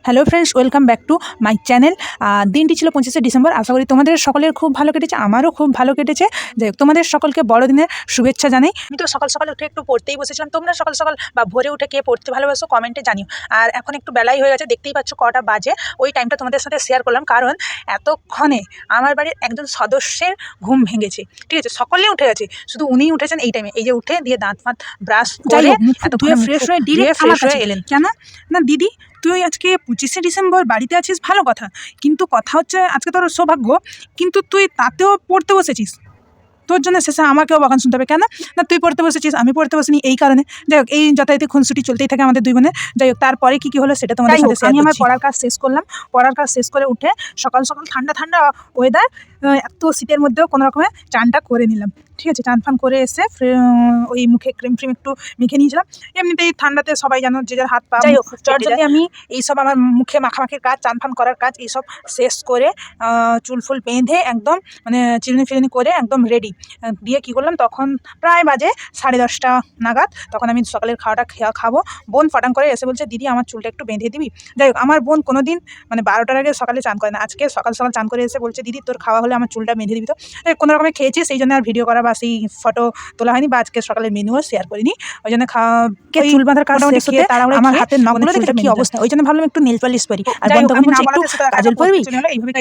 Hello friends, welcome back to my channel. দিনটি ছিল 25শে December. আশা করি তোমাদের সকলের খুব ভালো কেটেছে, আমারও খুব ভালো কেটেছে। যাই হোক, তোমাদের সকলকে বড়দিনের শুভেচ্ছা জানাই। আমি তো সকাল সকাল উঠে একটু পড়তেই বসেছিলাম। তোমরা সকাল সকাল বা ভোরে উঠে কে পড়তে ভালোবাসো কমেন্টে জানিও। আর এখন একটু বেলাই হয়ে গেছে, দেখতেই পাচ্ছ কটা বাজে। ওই টাইমটা তোমাদের সাথে শেয়ার করলাম, কারণ এতক্ষণে আমার বাড়ির একজন সদস্যের ঘুম ভেঙেছে। ঠিক আছে, সকলেই উঠে গেছে, শুধু উনিই উঠেছেন এই টাইমে। এই যে উঠে দিয়ে দাঁত ফাঁত ব্রাশ করে এতক্ষণে ফ্রেশ হয়ে ডিরেক্ট আমার কাছে এলেন। কেন না দিদি, তুই আজকে 25শে ডিসেম্বর বাড়িতে আছিস, ভালো কথা, কিন্তু কথা হচ্ছে আজকে তোর সৌভাগ্য, কিন্তু তুই তাতেও পড়তে বসেছিস। তোর জন্য শেষে আমাকেও বাগান শুনতে হবে। কেন না তুই পড়তে বসেছিস, আমি পড়তে বসিনি, এই কারণে। যাই হোক, এই যাতায়াতে খুনসুটি চলতেই থাকে আমাদের দুই বোনের। যাই হোক, তারপরে কি হলো সেটা তোমাদের সাথে শেয়ার করছি। আমি আমার পড়ার কাজ শেষ করলাম। পড়ার কাজ শেষ করে উঠে সকাল সকাল ঠান্ডা ঠান্ডা ওয়েদার, এত শীতের মধ্যেও কোনো রকমে চানটা করে নিলাম। ঠিক আছে, চান ফান করে এসে ওই মুখে ক্রিম ফ্রিম একটু মেখে নিয়েছিলাম। এমনিতেই ঠান্ডাতে সবাই জানো যে যার হাত পা। যাই হোক, যদি আমি এইসব আমার মুখে মাখামাখির কাজ, চান ফান করার কাজ এইসব শেষ করে চুল ফুল বেঁধে একদম মানে চিরুনি ফিরুনি করে একদম রেডি দিয়ে কী করলাম, তখন প্রায় বাজে 10:30 নাগাদ। তখন আমি সকালের খাওয়াটা খাবো। বোন ফটাং করে এসে বলছে, দিদি আমার চুলটা একটু বেঁধে দিবি। যাই হোক, আমার বোন কোনো দিন মানে 12টার আগে সকালে চান করে না। আজকে সকাল সকাল চান করে এসে বলছে, দিদি তোর খাওয়া হলে আমার চুলটা বেঁধে দিবি। তো কোনো রকমে খেয়েছি, সেই জন্য আর ভিডিও করা বা সেই ফটো তোলা হয়নি, বা আজকে সকালের মেনুও শেয়ার করিনি। ওই জন্য চুল বাঁধার কাজ আমার হাতের নখগুলো দেখে কি অবস্থা, ওই জন্য ভাবলাম একটু নেল পালিশ পরি। আর বোন তখন বলছে একটু কাজল পরবি।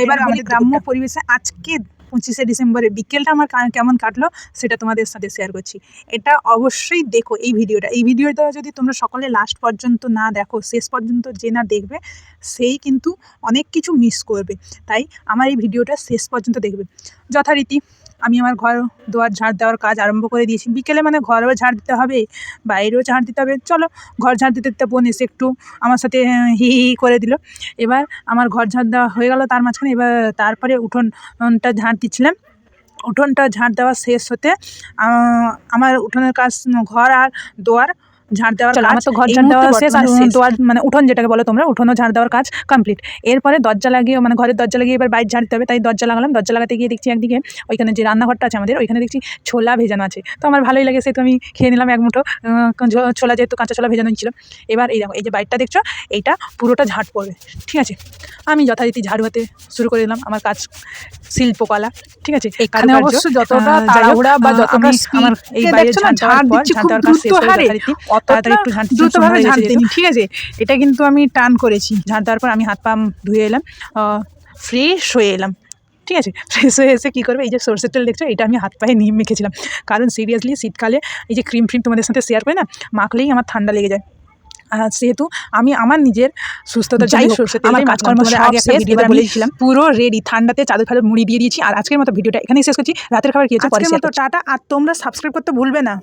এবার আমাদের গ্রাম্য পরিবেশে আজকে 25শে ডিসেম্বরের বিকেলটা আমার কেমন কাটলো সেটা তোমাদের সাথে শেয়ার করছি। এটা অবশ্যই দেখো এই ভিডিওটা যদি তোমরা সকলে লাস্ট পর্যন্ত না দেখো, শেষ পর্যন্ত যে না দেখবে সেই কিন্তু অনেক কিছু মিস করবে। তাই আমার এই ভিডিওটা শেষ পর্যন্ত দেখবে। যথারীতি আমি আমার ঘর দুয়ার ঝাড় দেওয়ার কাজ আরম্ভ করে দিয়েছি। বিকেলে মানে ঘরেও ঝাড় দিতে হবে, বাইরেও ঝাড় দিতে হবে। চলো, ঘর ঝাড় দিতে দিতে বোন এসে একটু আমার সাথে হি হি করে দিল। এবার আমার ঘর ঝাড় দেওয়া হয়ে গেল তার মাঝখানে। এবার তারপরে উঠোনটা ঝাড় দিচ্ছিলাম। উঠোনটা ঝাড় দেওয়া শেষ হতে আমার উঠোনের কাজ, ঘর আর দোয়ার ঝাড় দেওয়ার কাজ, আমার তো ঘর ঝাড় দেওয়া শেষ আর দোয়ার মানে উঠোন যেটাকে বলো তোমরা, উঠোনও ঝাড় দেওয়ার কাজ কমপ্লিট। এরপরে দরজা লাগিয়ে মানে ঘরের দরজা লাগিয়ে এবার বাইরে ঝাড় দিতে হবে। তাই দরজা লাগালাম। দরজা লাগাতে গিয়ে দেখছি একদিকে ওইখানে যে রান্নাঘরটা আছে আমাদের, ওইখানে দেখছি ছোলা ভেজানো আছে। তো আমার ভালোই লাগে, সেহেতু আমি খেয়ে নিলাম এক মুঠো ছোলা, যেহেতু কাঁচা ছোলা ভেজানো ছিল। এবার এই দেখো, এই যে বাইরটা দেখছো, এইটা পুরোটা ঝাড় পড়বে। ঠিক আছে, আমি যথারীতি ঝাড়ু হাতে শুরু করে দিলাম আমার কাজ, শিল্পকলা। ঠিক আছে, এখানে অবশ্য যতটা তাড়াহুড়া বা যতটা আমার এই বাইরে ঝাড় দেওয়ার কাজ শেষ করে যথারীতি তাড়াতাড়ি একটু দ্রুতভাবে ঝাড় দিই। ঠিক আছে, এটা কিন্তু আমি টান করেছি। ঝাড় দেওয়ার পর আমি হাত পা ধুয়ে এলাম, ফ্রেশ হয়ে এলাম। ঠিক আছে, ফ্রেশ হয়ে এসে কী করবে, এই যে সরষের তেল দেখছো, এটা আমি হাত পায়ে নিয়ে মেখেছিলাম। কারণ সিরিয়াসলি শীতকালে এই যে ক্রিম ফ্রিম তোমাদের সাথে শেয়ার করি না, মাখলেই আমার ঠান্ডা লেগে যায়। সেহেতু আমি আমার নিজের সুস্থতার জন্য সরষের তেল, আমার কাজকর্ম আগে একটা ভিডিওতে বলেছিলাম, পুরো রেডি, ঠান্ডাতে চাদর ফাদর মুড়ি দিয়ে দিয়েছি। আর আজকের মতো ভিডিওটা এখানেই শেষ করছি। রাতের খাবার কি হচ্ছে পরে শেয়ার করছি। টাটা। আর তোমরা সাবস্ক্রাইব করতে ভুলবে না।